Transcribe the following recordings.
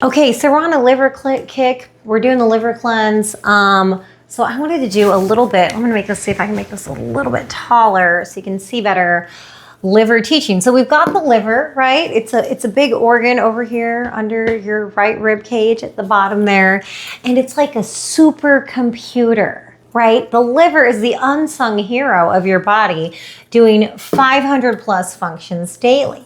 Okay, so we're on a liver kick. We're doing the liver cleanse. So I wanted to do a little bit. I'm going to make this, see if I can make this a little bit taller so you can see better. Liver teaching. So we've got the liver, right? It's a big organ over here under your right rib cage at the bottom there. And it's like a supercomputer, right? The liver is the unsung hero of your body, doing 500 plus functions daily.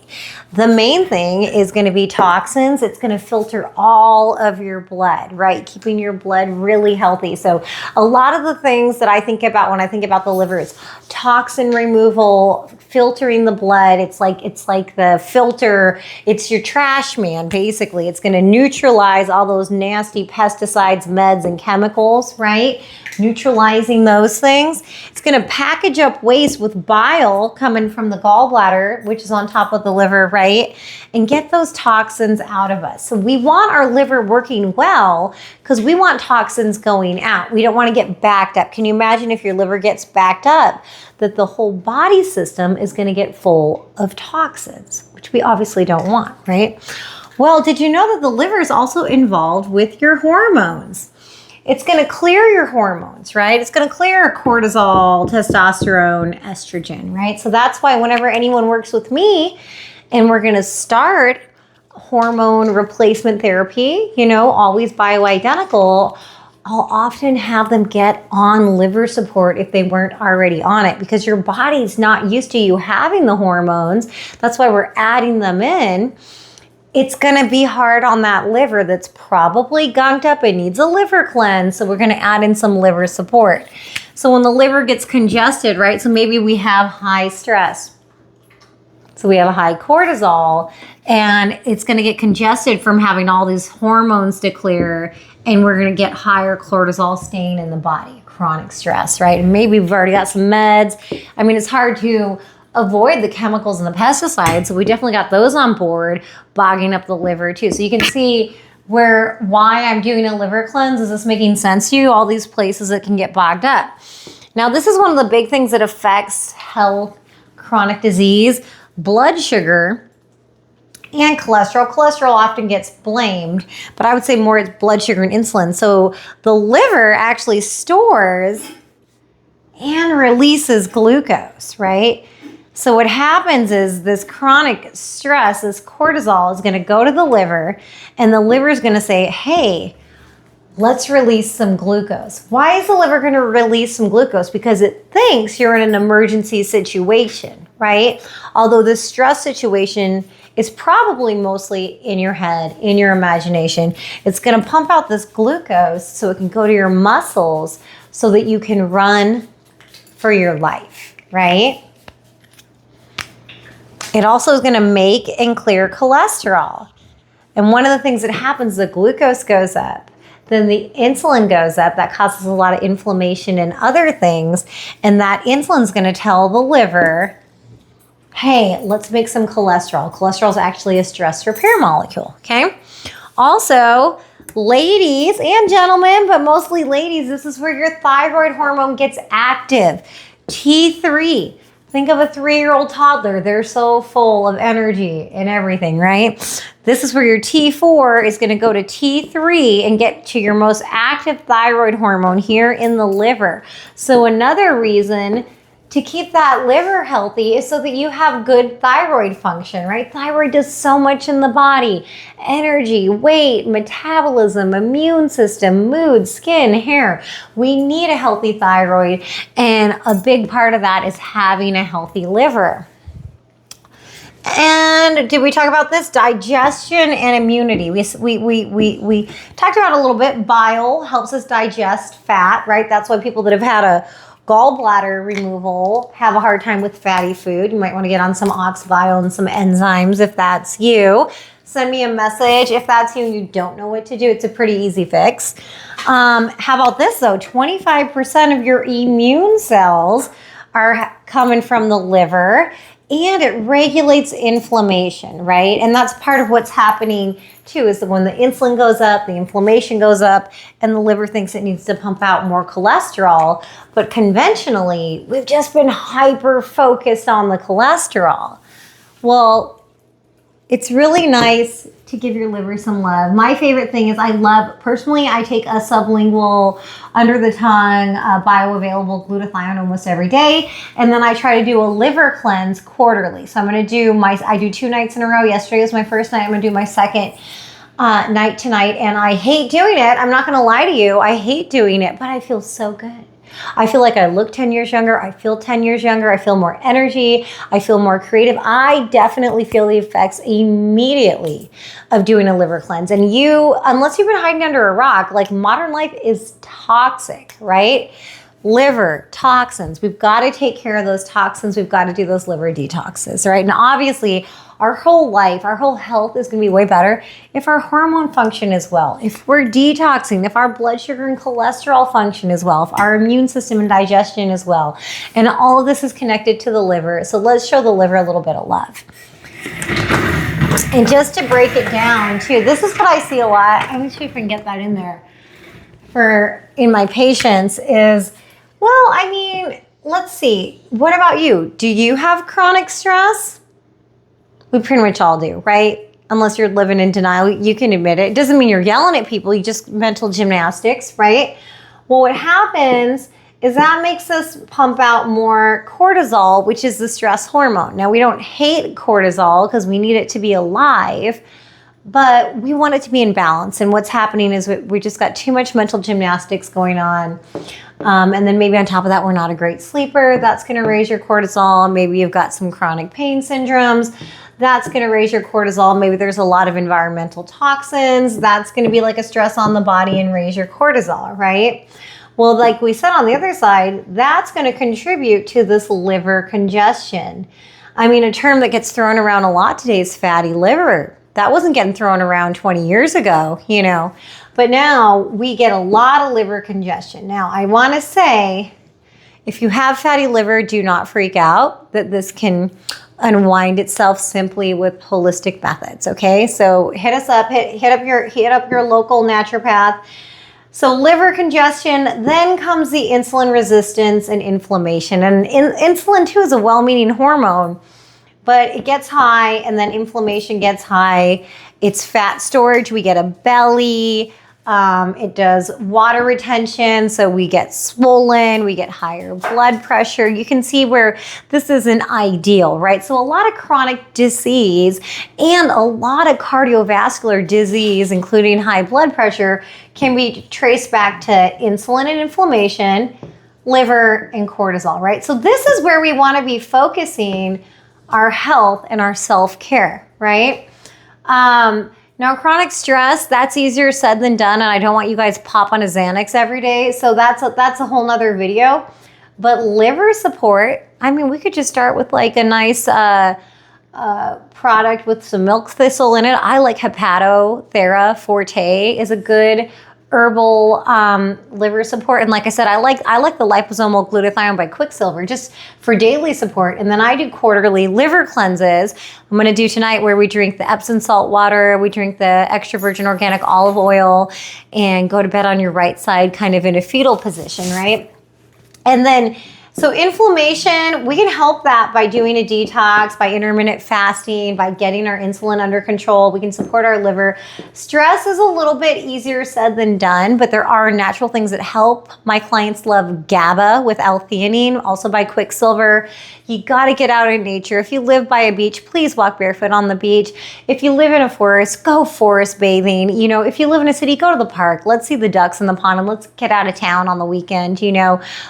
The main thing is going to be toxins. It's going to filter all of your blood, right? Keeping your blood really healthy. So a lot of the things that I think about when I think about the liver is toxin removal, filtering the blood. It's like the filter. It's your trash man, basically. It's going to neutralize all those nasty pesticides, meds, and chemicals, right? Neutralizing those things. It's going to package up waste with bile coming from the gallbladder, which is on top of the liver, right? And get those toxins out of us. So we want our liver working well because we want toxins going out. We don't want to get backed up. Can you imagine if your liver gets backed up, that the whole body system is going to get full of toxins, which we obviously don't want, right? Well, did you know that the liver is also involved with your hormones? It's going to clear your hormones, right? It's going to clear cortisol, testosterone, estrogen, right? So that's why whenever anyone works with me and we're going to start hormone replacement therapy, always bioidentical, I'll often have them get on liver support if they weren't already on it because your body's not used to you having the hormones. That's why we're adding them in. It's going to be hard on that liver that's probably gunked up and needs a liver cleanse. So we're going to add in some liver support. So when the liver gets congested, right? So maybe we have high stress. So we have a high cortisol and it's going to get congested from having all these hormones to clear. And we're going to get higher cortisol staying in the body, chronic stress, right? And maybe we've already got some meds. I mean, it's hard to avoid the chemicals and the pesticides. So we definitely got those on board, bogging up the liver too. So you can see why I'm doing a liver cleanse. Is this making sense to you? All these places that can get bogged up. Now, this is one of the big things that affects health, chronic disease, blood sugar, and cholesterol. Cholesterol often gets blamed, but I would say more it's blood sugar and insulin. So the liver actually stores and releases glucose, right? So what happens is this chronic stress, this cortisol is going to go to the liver and the liver is going to say, hey, let's release some glucose. Why is the liver going to release some glucose? Because it thinks you're in an emergency situation, right? Although the stress situation is probably mostly in your head, in your imagination. It's going to pump out this glucose so it can go to your muscles so that you can run for your life, right? It also is going to make and clear cholesterol. And one of the things that happens, the glucose goes up, then the insulin goes up. That causes a lot of inflammation and other things. And that insulin is going to tell the liver, hey, let's make some cholesterol. Cholesterol is actually a stress repair molecule, okay? Also, ladies and gentlemen, but mostly ladies, this is where your thyroid hormone gets active. T3. Think of a 3-year-old toddler. They're so full of energy and everything, right? This is where your T4 is going to go to T3 and get to your most active thyroid hormone here in the liver. So another reason to keep that liver healthy is so that you have good thyroid function, right? Thyroid does so much in the body. Energy, weight, metabolism, immune system, mood, skin, hair. We need a healthy thyroid, and a big part of that is having a healthy liver. And did we talk about this? Digestion and immunity. We talked about it a little bit. Bile helps us digest fat, right? That's why people that have had a gallbladder removal have a hard time with fatty food. You might want to get on some ox bile and some enzymes if that's you. Send me a message if that's you and you don't know what to do. It's a pretty easy fix. How about this though? 25% of your immune cells are coming from the liver, and it regulates inflammation, right? And that's part of what's happening too, is that when the insulin goes up, the inflammation goes up, and the liver thinks it needs to pump out more cholesterol. But conventionally, we've just been hyper focused on the cholesterol. Well, it's really nice to give your liver some love. My favorite thing is personally, I take a sublingual, under the tongue, bioavailable glutathione almost every day. And then I try to do a liver cleanse quarterly. So I do 2 nights in a row. Yesterday was my first night. I'm gonna do my second night tonight. And I hate doing it. I'm not gonna lie to you. I hate doing it, but I feel so good. I feel like I look 10 years younger. I feel 10 years younger. I feel more energy. I feel more creative. I definitely feel the effects immediately of doing a liver cleanse. And unless you've been hiding under a rock, like modern life is toxic, right? Liver, toxins. We've got to take care of those toxins. We've got to do those liver detoxes, right? And obviously, our whole life, our whole health is going to be way better if our hormone function is well, if we're detoxing, if our blood sugar and cholesterol function is well, if our immune system and digestion is well. And all of this is connected to the liver. So let's show the liver a little bit of love. And just to break it down too, this is what I see a lot. Let me see if I can get that in there. In my patients is, well, I mean, let's see. What about you? Do you have chronic stress? We pretty much all do, right? Unless you're living in denial, you can admit it. It doesn't mean you're yelling at people. You just mental gymnastics, right? Well, what happens is that makes us pump out more cortisol, which is the stress hormone. Now, we don't hate cortisol because we need it to be alive, but we want it to be in balance. And what's happening is we just got too much mental gymnastics going on. And then maybe on top of that, we're not a great sleeper. That's going to raise your cortisol. Maybe you've got some chronic pain syndromes. That's going to raise your cortisol. Maybe there's a lot of environmental toxins. That's going to be like a stress on the body and raise your cortisol, right? Well, like we said on the other side, that's going to contribute to this liver congestion. I mean, a term that gets thrown around a lot today is fatty liver. That wasn't getting thrown around 20 years ago, But now we get a lot of liver congestion. Now, I want to say, if you have fatty liver, do not freak out that this can unwind itself simply with holistic methods, okay? So hit us up, hit up your local naturopath. So liver congestion, then comes the insulin resistance and inflammation. And insulin too is a well-meaning hormone, but it gets high and then inflammation gets high. It's fat storage. We get a belly. It does water retention. So we get swollen, we get higher blood pressure. You can see where this isn't ideal, right? So a lot of chronic disease and a lot of cardiovascular disease, including high blood pressure, can be traced back to insulin and inflammation, liver and cortisol, right? So this is where we want to be focusing our health and our self-care, right? Now, chronic stress, that's easier said than done, and I don't want you guys pop on a Xanax every day, so that's a whole nother video. But liver support, I mean, we could just start with like a nice product with some milk thistle in it. I like Hepatothera Forte is a good herbal liver support. And like I said, I like the liposomal glutathione by Quicksilver just for daily support. And then I do quarterly liver cleanses. I'm going to do tonight where we drink the Epsom salt water, we drink the extra virgin organic olive oil, and go to bed on your right side kind of in a fetal position, right? And then so inflammation, we can help that by doing a detox, by intermittent fasting, by getting our insulin under control. We can support our liver. Stress is a little bit easier said than done, but there are natural things that help. My clients love GABA with L-theanine, also by Quicksilver. You got to get out in nature. If you live by a beach, please walk barefoot on the beach. If you live in a forest, go forest bathing. If you live in a city, go to the park. Let's see the ducks in the pond and let's get out of town on the weekend.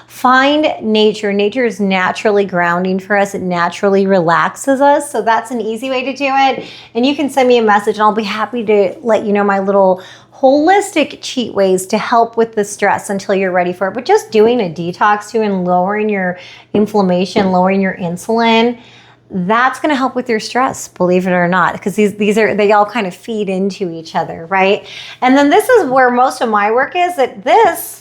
Find nature. Nature is naturally grounding for us. It naturally relaxes us. So that's an easy way to do it. And you can send me a message and I'll be happy to let you know my little holistic cheat ways to help with the stress until you're ready for it. But just doing a detox too and lowering your inflammation, lowering your insulin, that's going to help with your stress, believe it or not, because they all kind of feed into each other, right? And then this is where most of my work is, that this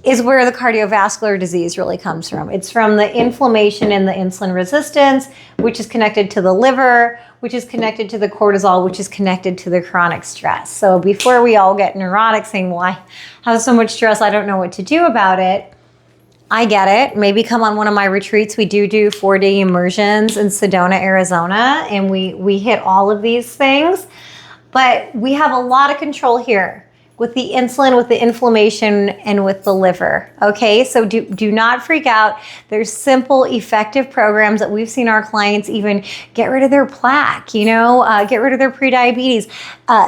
is where the cardiovascular disease really comes from. It's from the inflammation and the insulin resistance, which is connected to the liver, which is connected to the cortisol, which is connected to the chronic stress. So before we all get neurotic saying, well, I have so much stress, I don't know what to do about it. I get it. Maybe come on one of my retreats. We do 4-day immersions in Sedona, Arizona, and we hit all of these things. But we have a lot of control here with the insulin, with the inflammation, and with the liver. Okay, so do not freak out. There's simple, effective programs that we've seen our clients even get rid of their plaque, get rid of their prediabetes,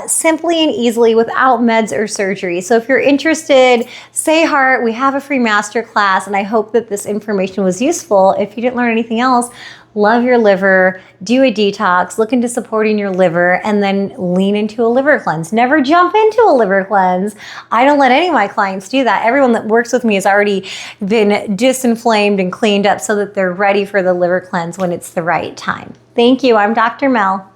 simply and easily without meds or surgery. So if you're interested, Say Heart, we have a free masterclass, and I hope that this information was useful. If you didn't learn anything else, love your liver, do a detox, look into supporting your liver, and then lean into a liver cleanse. Never jump into a liver cleanse. I don't let any of my clients do that. Everyone that works with me has already been disinflamed and cleaned up so that they're ready for the liver cleanse when it's the right time. Thank you. I'm Dr. Mel.